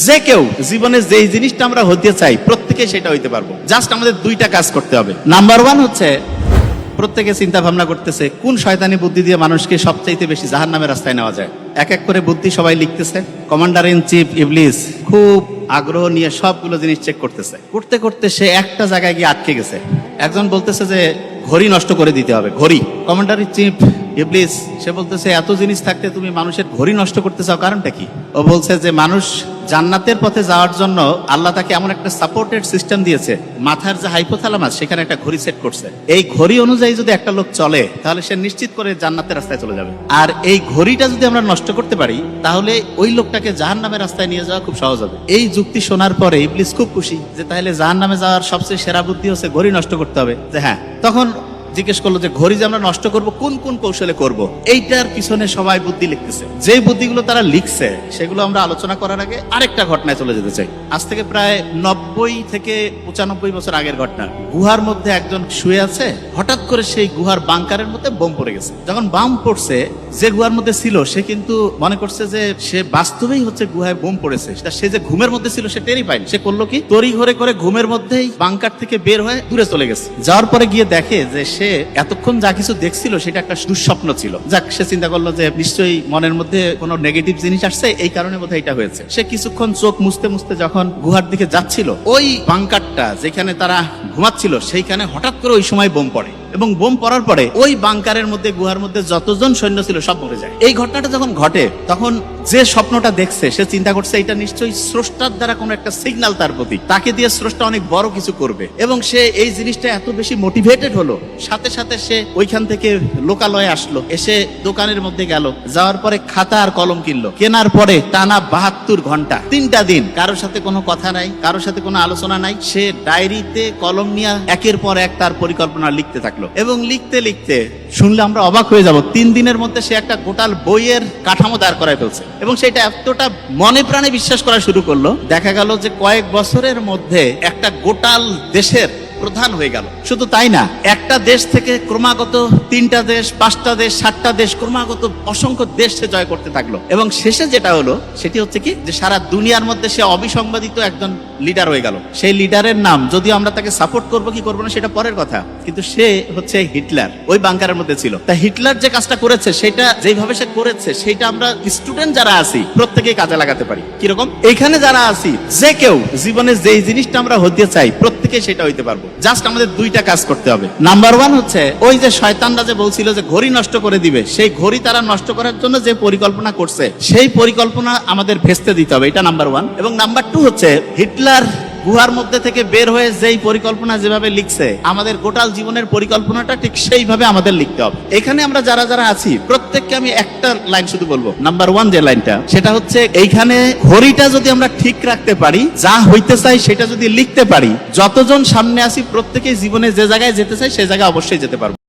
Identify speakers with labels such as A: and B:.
A: যে কেউ জীবনে যেই জিনিসটা আমরা হতে চাই প্রত্যেকে সেটা হইতে পারবো। জাস্ট আমাদের দুইটা কাজ করতে হবে। নাম্বার ওয়ান হচ্ছে প্রত্যেকে চিন্তা ভাবনা করতেছে কোন শয়তানি বুদ্ধি দিয়ে মানুষকে সবচাইতে বেশি জাহান্নামের রাস্তায় নেওয়া যায়। এক এক করে বুদ্ধি সবাই লিখতেছে। কমান্ডার ইন চিফ ইবলিস খুব আগ্রহ নিয়ে সবগুলো জিনিস চেক করতেছে। করতে করতে সে একটা জায়গায় গিয়ে আটকে গেছে। একজন বলতেছে যে ঘড়ি নষ্ট করে দিতে হবে। ঘড়ি। কমান্ডার ইন চিফ ইবলিস সে বলতেছে এত জিনিস থাকতে তুমি মানুষের ঘড়ি নষ্ট করতে চাও, কারণটা কি? ও বলছে যে মানুষ জান্নাতের পথে যাওয়ার জন্য আল্লাহ তাকে এমন একটা সাপোর্টেড সিস্টেম দিয়েছে, মাথার যে হাইপোথ্যালামাস সেখানে একটা ঘড়ি সেট করছে। এই ঘড়ি অনুযায়ী যদি একটা লোক চলে তাহলে সে নিশ্চিত করে জান্নাতের রাস্তায় চলে যাবে। আর এই ঘড়িটা যদি আমরা নষ্ট করতে পারি তাহলে ওই লোকটাকে জাহান্নামের রাস্তায় নিয়ে যাওয়া খুব সহজ হবে। এই যুক্তি শোনার পরে ইবলিস খুব খুশি যে তাহলে জাহান্নামে যাওয়ার সবচেয়ে সেরা বুদ্ধি হচ্ছে ঘড়ি নষ্ট করতে হবে। যে হ্যাঁ, তখন জিজ্ঞেস করলো যে ঘড়ি যে আমরা নষ্ট করব কোন কোন কৌশলে করব। এইটার পিছনে সবাই বুদ্ধি লিখতেছে। যে বুদ্ধিগুলো তারা লিখছে সেগুলো আমরা আলোচনা করার আগে আরেকটা ঘটনায় চলে যেতে চাই। আজ থেকে প্রায় 90 থেকে 95 বছর আগের ঘটনা। গুহার মধ্যে একজন শুয়ে আছে, হঠাৎ করে সেই গুহার বাংকারের মধ্যে বোম পড়ে গেছে। যখন বাম পড়ছে, যে গুহার মধ্যে ছিল সে কিন্তু মনে করছে যে সে বাস্তবেই হচ্ছে গুহায় বোম পড়েছে। সে যে ঘুমের মধ্যে ছিল সে টেরই পায়নি। সে করলো কি, তড়ি ঘরে করে ঘুমের মধ্যেই বাংকার থেকে বের হয়ে দূরে চলে গেছে। যাওয়ার পরে গিয়ে দেখে যে সে এতক্ষণ যা কিছু দেখছিল সেটা একটা দুঃস্বপ্ন ছিল। যাক, সে চিন্তা করলো যে নিশ্চয়ই মনের মধ্যে কোনো নেগেটিভ জিনিস আসছে, এই কারণে বোধহয় এটা হয়েছে। সে কিছুক্ষণ চোখ মুছতে মুছতে যখন গুহার দিকে যাচ্ছিল, ওই বাংকারটা যেখানে তারা ঘুমাচ্ছিল সেইখানে হঠাৎ করে ওই সময় বোম পড়ে। এবং বোম পড়ার পরে ওই বাংকারের মধ্যে, গুহার মধ্যে যতজন সৈন্য ছিল সব মরে যায়। এই ঘটনাটা যখন ঘটে তখন যে স্বপ্নটা দেখছে সে চিন্তা করছে এটা নিশ্চয়ই স্রষ্টার দ্বারা কোনো একটা সিগন্যাল তার প্রতি, তাকে দিয়ে স্রষ্টা অনেক বড় কিছু করবে। এবং সে এই জিনিসটা এত বেশি মোটিভেটেড হলো, সাথে সাথে সে ওইখান থেকে লোকালয়ে আসলো, এসে দোকানের মধ্যে গেল, যাওয়ার পরে খাতা আর কলম কিনলো। কেনার পরে টানা 72 ঘন্টা 3টা দিন কারোর সাথে কোনো কথা নাই, কারোর সাথে কোনো আলোচনা নাই, সে ডায়েরিতে কলম নিয়ে একের পর এক তার পরিকল্পনা লিখতে থাকলো। এবং লিখতে লিখতে শুনলে আমরা অবাক হয়ে যাব, 3 দিনের মধ্যে সে একটা গোটাল বইয়ের কাঠামো দাঁড় করায় ফেলছে। এবং সেটা এতটা মনে প্রাণে বিশ্বাস করা শুরু করলো, দেখা গেল যে কয়েক বছরের মধ্যে একটা গোটাল দেশের প্রধান হয়ে গেল। শুধু তাই না, একটা দেশ থেকে ক্রমাগত 3টা দেশ, 5টা দেশ, 7টা দেশ, ক্রমাগত অসংখ্য দেশ সে জয় করতে থাকলো। এবং শেষে যেটা হলো সেটি হচ্ছে কি, যে সারা দুনিয়ার মধ্যে সে অবিসংবাদিত একজন লিডার হয়ে গেল। সেই লিডারের নাম, যদিও আমরা তাকে সাপোর্ট করবো কি করবো না সেটা পরের কথা, কিন্তু সে হচ্ছে হিটলার। ওই বাংকারের মধ্যে ছিল। তা হিটলার যে কাজটা করেছে, সেটা যেভাবে সে করেছে সেটা আমরা স্টুডেন্ট যারা আছি প্রত্যেকেই কাজে লাগাতে পারি। কিরকম? এখানে যারা আছি, যে কেউ জীবনে যেই জিনিসটা আমরা হতে চাই প্রত্যেকে সেটা হইতে পারবো। জাস্ট আমাদের দুইটা কাজ করতে হবে। নাম্বার ওয়ান হচ্ছে ওই যে শয়তানরা যে বলছিল যে ঘড়ি নষ্ট করে দিবে, সেই ঘড়ি তারা নষ্ট করার জন্য যে পরিকল্পনা করছে সেই পরিকল্পনা আমাদের ভেস্তে দিতে হবে। এটা নাম্বার ওয়ান। এবং নাম্বার টু হচ্ছে হিটলার গুহার মধ্যে থেকে বের হয়ে যেই পরিকল্পনা যেভাবে লিখছে, আমাদের গোটাল জীবনের পরিকল্পনাটা ঠিক সেইভাবে আমাদের লিখতে হবে। এখানে আমরা যারা যারা আছি প্রত্যেককে আমি একটা লাইন শুধু বলবো। নাম্বার ওয়ান যে লাইনটা, সেটা হচ্ছে এইখানে ঘড়িটা যদি আমরা ঠিক রাখতে পারি, যা হইতে চাই সেটা যদি লিখতে পারি, যতজন সামনে আছি প্রত্যেকেই জীবনে যে জায়গায় যেতে চাই সে জায়গায় অবশ্যই যেতে পারবো।